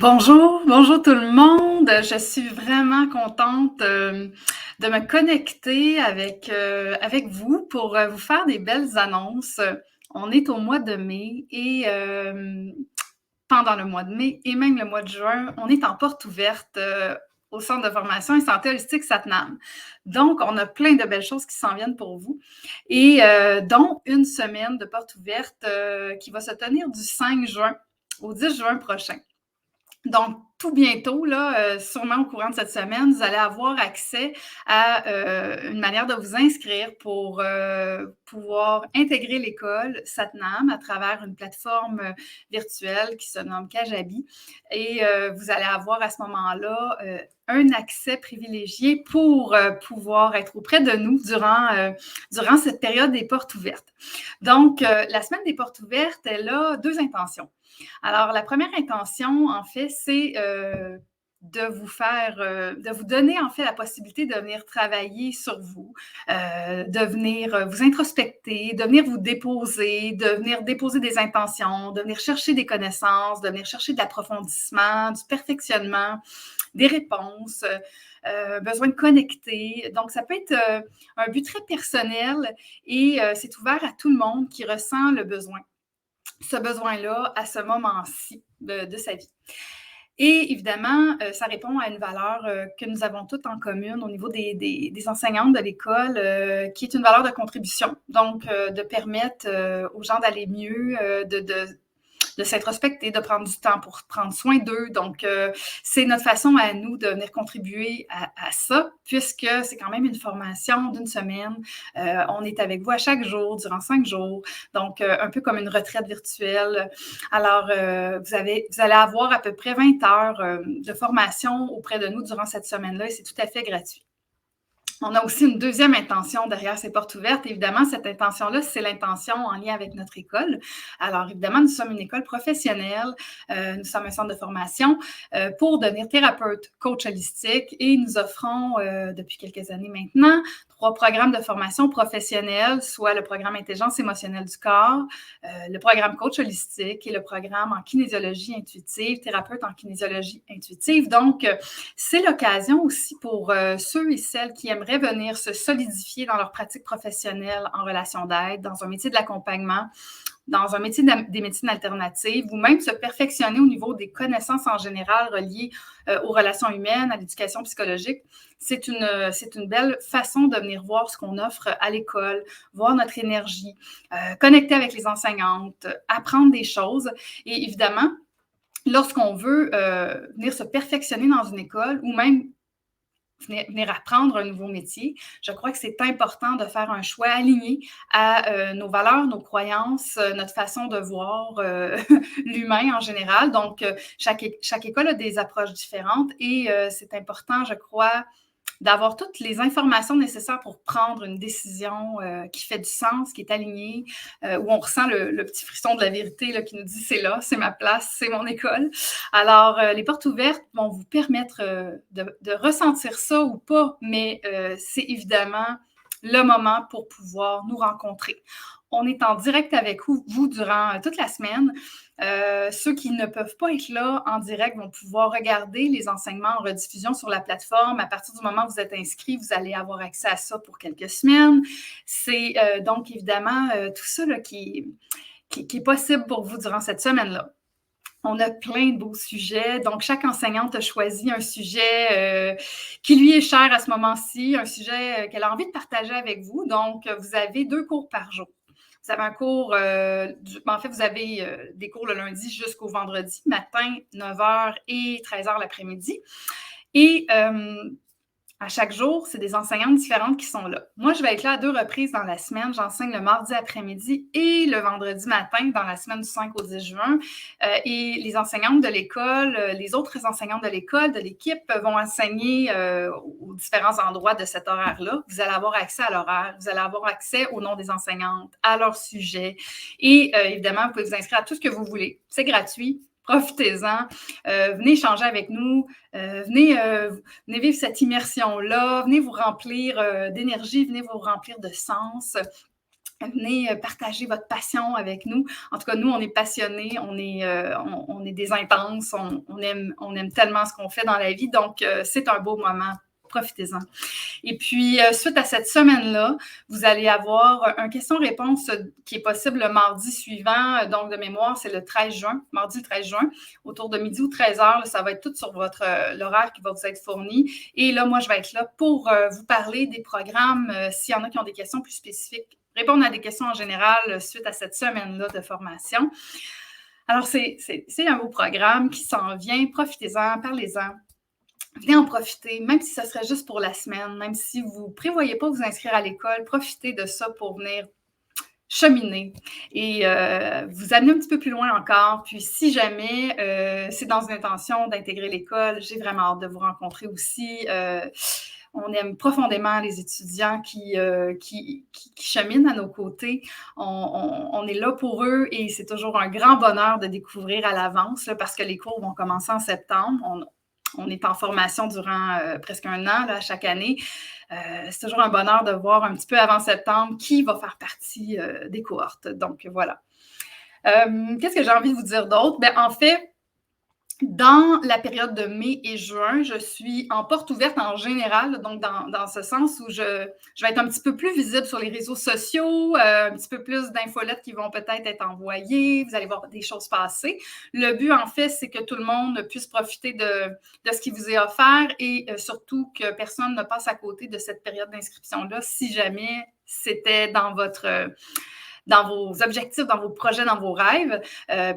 Bonjour tout le monde. Je suis vraiment contente de me connecter avec vous pour vous faire des belles annonces. On est au mois de mai et pendant le mois de mai et même le mois de juin, on est en porte ouverte au Centre de formation et santé holistique Satnam. Donc, on a plein de belles choses qui s'en viennent pour vous et dont une semaine de porte ouverte qui va se tenir du 5 juin au 10 juin prochain. Donc, tout bientôt, là, sûrement au courant de cette semaine, vous allez avoir accès à une manière de vous inscrire pour pouvoir intégrer l'école Satnam à travers une plateforme virtuelle qui se nomme Kajabi. Et vous allez avoir à ce moment-là un accès privilégié pour pouvoir être auprès de nous durant cette période des portes ouvertes. Donc, la semaine des portes ouvertes, elle a deux intentions. Alors, la première intention, en fait, c'est de vous donner, en fait, la possibilité de venir travailler sur vous, de venir vous introspecter, de venir vous déposer, de venir déposer des intentions, de venir chercher des connaissances, de venir chercher de l'approfondissement, du perfectionnement, des réponses, besoin de connecter. Donc, ça peut être un but très personnel et c'est ouvert à tout le monde qui ressent ce besoin-là à ce moment-ci de sa vie. Et évidemment, ça répond à une valeur que nous avons toutes en commune au niveau des enseignantes de l'école, qui est une valeur de contribution. Donc, de permettre aux gens d'aller mieux, de s'introspecter, de prendre du temps pour prendre soin d'eux. Donc, c'est notre façon à nous de venir contribuer à ça, puisque c'est quand même une formation d'une semaine. On est avec vous à chaque jour, durant 5 jours. Donc, un peu comme une retraite virtuelle. Alors, vous allez avoir à peu près 20 heures de formation auprès de nous durant cette semaine-là et c'est tout à fait gratuit. On a aussi une deuxième intention derrière ces portes ouvertes. Évidemment, cette intention-là, c'est l'intention en lien avec notre école. Alors, évidemment, nous sommes une école professionnelle. Nous sommes un centre de formation pour devenir thérapeute, coach holistique et nous offrons, depuis quelques années maintenant, 3 programmes de formation professionnelle, soit le programme Intelligence émotionnelle du corps, le programme coach holistique et le programme en kinésiologie intuitive, thérapeute en kinésiologie intuitive. Donc, c'est l'occasion aussi pour ceux et celles qui aimeraient venir se solidifier dans leur pratique professionnelle en relation d'aide, dans un métier de l'accompagnement, dans un métier des médecines alternatives ou même se perfectionner au niveau des connaissances en général reliées aux relations humaines, à l'éducation psychologique. C'est une belle façon de venir voir ce qu'on offre à l'école, voir notre énergie, connecter avec les enseignantes, apprendre des choses et évidemment, lorsqu'on veut venir se perfectionner dans une école ou même venir apprendre un nouveau métier, je crois que c'est important de faire un choix aligné à nos valeurs, nos croyances, notre façon de voir l'humain en général. Donc, chaque école a des approches différentes et c'est important, je crois, d'avoir toutes les informations nécessaires pour prendre une décision qui fait du sens, qui est alignée, où on ressent le petit frisson de la vérité là, qui nous dit c'est là, c'est ma place, c'est mon école. Alors, les portes ouvertes vont vous permettre de ressentir ça ou pas, mais c'est évidemment le moment pour pouvoir nous rencontrer. On est en direct avec vous durant toute la semaine. Ceux qui ne peuvent pas être là en direct vont pouvoir regarder les enseignements en rediffusion sur la plateforme. À partir du moment où vous êtes inscrit, vous allez avoir accès à ça pour quelques semaines. C'est donc évidemment tout ça là, qui est possible pour vous durant cette semaine-là. On a plein de beaux sujets. Donc, chaque enseignante a choisi un sujet qui lui est cher à ce moment-ci, un sujet qu'elle a envie de partager avec vous. Donc, vous avez 2 cours par jour. Vous avez un cours, en fait, vous avez des cours le lundi jusqu'au vendredi, matin, 9h et 13h l'après-midi. Et à chaque jour, c'est des enseignantes différentes qui sont là. Moi, je vais être là à 2 reprises dans la semaine. J'enseigne le mardi après-midi et le vendredi matin dans la semaine du 5 au 10 juin. Et les enseignantes de l'école, les autres enseignantes de l'école, de l'équipe, vont enseigner aux différents endroits de cet horaire-là. Vous allez avoir accès à l'horaire, vous allez avoir accès au nom des enseignantes, à leur sujet. Et évidemment, vous pouvez vous inscrire à tout ce que vous voulez. C'est gratuit. Profitez-en, venez échanger avec nous, venez vivre cette immersion-là, venez vous remplir d'énergie, venez vous remplir de sens. Venez partager votre passion avec nous. En tout cas, nous, on est passionnés, on est des intenses, on aime tellement ce qu'on fait dans la vie. Donc, c'est un beau moment. Profitez-en. Et puis, suite à cette semaine-là, vous allez avoir un question-réponse qui est possible le mardi suivant. Donc, de mémoire, c'est le 13 juin, mardi le 13 juin, autour de midi ou 13 heures. Ça va être tout sur l'horaire qui va vous être fourni. Et là, moi, je vais être là pour vous parler des programmes, s'il y en a qui ont des questions plus spécifiques, répondre à des questions en général suite à cette semaine-là de formation. Alors, c'est un beau programme qui s'en vient. Profitez-en, parlez-en. Venez en profiter, même si ça serait juste pour la semaine, même si vous ne prévoyez pas vous inscrire à l'école, profitez de ça pour venir cheminer et vous amener un petit peu plus loin encore. Puis si jamais c'est dans une intention d'intégrer l'école, j'ai vraiment hâte de vous rencontrer aussi. On aime profondément les étudiants qui cheminent à nos côtés. On est là pour eux et c'est toujours un grand bonheur de découvrir à l'avance là, parce que les cours vont commencer en septembre. On est en formation durant presque un an là, chaque année. C'est toujours un bonheur de voir un petit peu avant septembre qui va faire partie des cohortes. Donc, voilà. Qu'est-ce que j'ai envie de vous dire d'autre? Ben, en fait, dans la période de mai et juin, je suis en porte ouverte en général, donc dans ce sens où je vais être un petit peu plus visible sur les réseaux sociaux, un petit peu plus d'infolettes qui vont peut-être être envoyées, vous allez voir des choses passer. Le but, en fait, c'est que tout le monde puisse profiter de ce qui vous est offert et surtout que personne ne passe à côté de cette période d'inscription-là si jamais c'était dans vos objectifs, dans vos projets, dans vos rêves,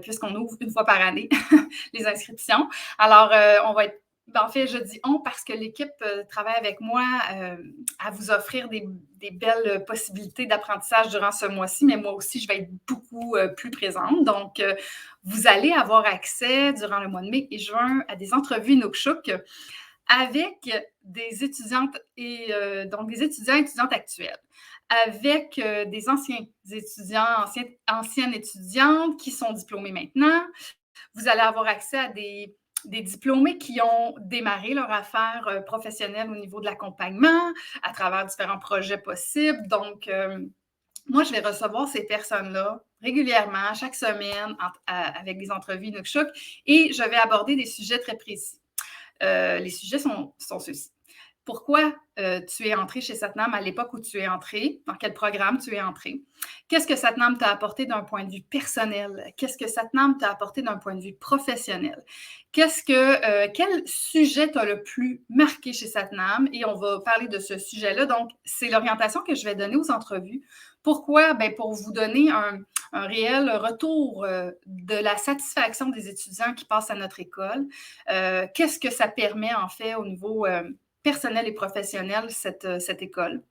puisqu'on ouvre une fois par année les inscriptions. Alors, on va être en fait, je dis on parce que l'équipe travaille avec moi à vous offrir des belles possibilités d'apprentissage durant ce mois-ci, mais moi aussi, je vais être beaucoup plus présente. Donc, vous allez avoir accès durant le mois de mai et juin à des entrevues Inukshuk avec des étudiantes et donc des étudiants et étudiantes actuels, avec des anciens étudiants, anciennes étudiantes qui sont diplômés maintenant. Vous allez avoir accès à des diplômés qui ont démarré leur affaire professionnelle au niveau de l'accompagnement à travers différents projets possibles. Donc, moi, je vais recevoir ces personnes-là régulièrement, chaque semaine, avec des entrevues Inukshuk, et je vais aborder des sujets très précis. Les sujets sont ceux-ci. Pourquoi tu es entré chez Satnam à l'époque où tu es entré? Dans quel programme tu es entré? Qu'est-ce que Satnam t'a apporté d'un point de vue personnel? Qu'est-ce que Satnam t'a apporté d'un point de vue professionnel? Quel sujet t'a le plus marqué chez Satnam? Et on va parler de ce sujet-là. Donc, c'est l'orientation que je vais donner aux entrevues. Pourquoi? Ben, pour vous donner un réel retour de la satisfaction des étudiants qui passent à notre école. Qu'est-ce que ça permet, en fait, au niveau personnel et professionnel, cette école.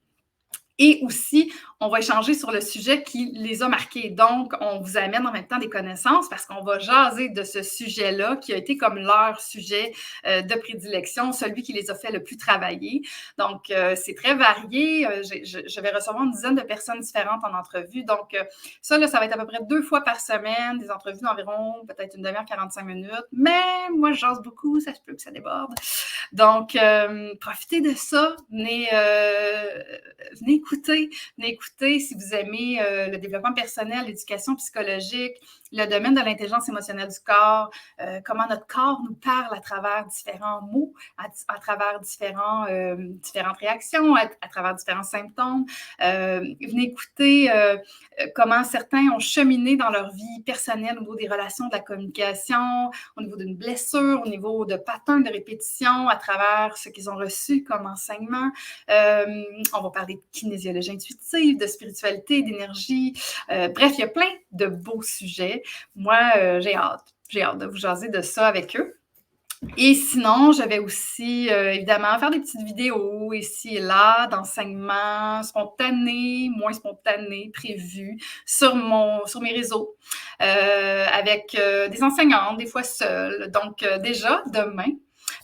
Et aussi, on va échanger sur le sujet qui les a marqués. Donc, on vous amène en même temps des connaissances parce qu'on va jaser de ce sujet-là qui a été comme leur sujet de prédilection, celui qui les a fait le plus travailler. Donc, c'est très varié. Je vais recevoir une dizaine de personnes différentes en entrevue. Donc, ça va être à peu près 2 fois par semaine, des entrevues d'environ peut-être une demi-heure, 45 minutes. Mais moi, je jase beaucoup, ça se peut que ça déborde. Donc, profitez de ça. Venez écouter si vous aimez le développement personnel, l'éducation psychologique, le domaine de l'intelligence émotionnelle du corps, comment notre corps nous parle à travers différents mots, à travers différentes réactions, à travers différents symptômes. Venez écouter comment certains ont cheminé dans leur vie personnelle au niveau des relations, de la communication, au niveau d'une blessure, au niveau de patterns de répétition, à travers ce qu'ils ont reçu comme enseignement. On va parler de kinésiologie intuitive, de spiritualité, d'énergie. Bref, il y a plein de beaux sujets. Moi, j'ai hâte de vous jaser de ça avec eux. Et sinon, je vais aussi, évidemment, faire des petites vidéos ici et là d'enseignement spontané, moins spontané, prévu sur mes réseaux, avec des enseignantes, des fois seules. Donc, déjà,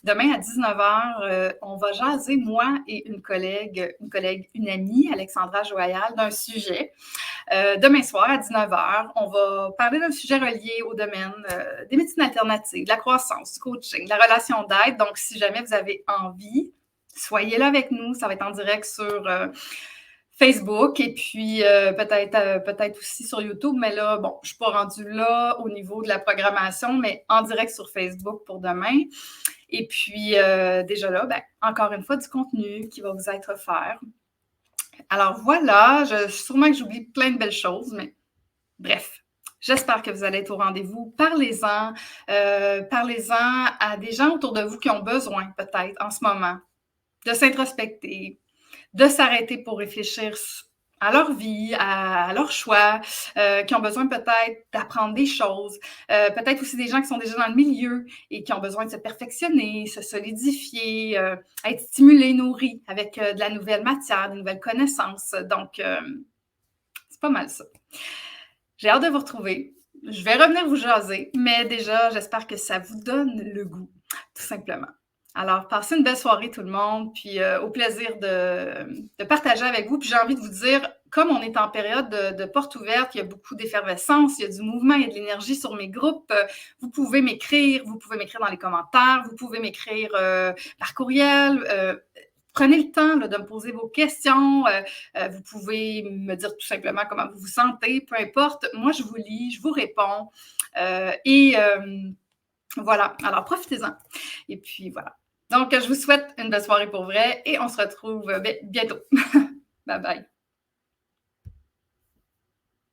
demain à 19h, on va jaser, moi et une amie, Alexandra Joyal, d'un sujet. Demain soir à 19h, on va parler d'un sujet relié au domaine des médecines alternatives, de la croissance, du coaching, de la relation d'aide. Donc, si jamais vous avez envie, soyez là avec nous. Ça va être en direct sur Facebook et puis peut-être aussi sur YouTube, mais là, bon, je ne suis pas rendue là au niveau de la programmation, mais en direct sur Facebook pour demain. Et puis, déjà là, ben, encore une fois, du contenu qui va vous être offert. Alors voilà, sûrement que j'oublie plein de belles choses, mais bref. J'espère que vous allez être au rendez-vous. Parlez-en. Parlez-en à des gens autour de vous qui ont besoin, peut-être, en ce moment, de s'introspecter, de s'arrêter pour réfléchir à leur vie, à leurs choix, qui ont besoin peut-être d'apprendre des choses, peut-être aussi des gens qui sont déjà dans le milieu et qui ont besoin de se perfectionner, se solidifier, être stimulés, nourris avec de la nouvelle matière, de nouvelles connaissances. Donc, c'est pas mal ça. J'ai hâte de vous retrouver. Je vais revenir vous jaser, mais déjà, j'espère que ça vous donne le goût, tout simplement. Alors, passez une belle soirée tout le monde, puis au plaisir de partager avec vous. Puis j'ai envie de vous dire, comme on est en période de porte ouverte, il y a beaucoup d'effervescence, il y a du mouvement, il y a de l'énergie sur mes groupes, vous pouvez m'écrire dans les commentaires, vous pouvez m'écrire par courriel. Prenez le temps là, de me poser vos questions. Vous pouvez me dire tout simplement comment vous vous sentez, peu importe. Moi, je vous lis, je vous réponds. Voilà, alors profitez-en. Et puis voilà. Donc, je vous souhaite une belle soirée pour vrai et on se retrouve bientôt. Bye bye.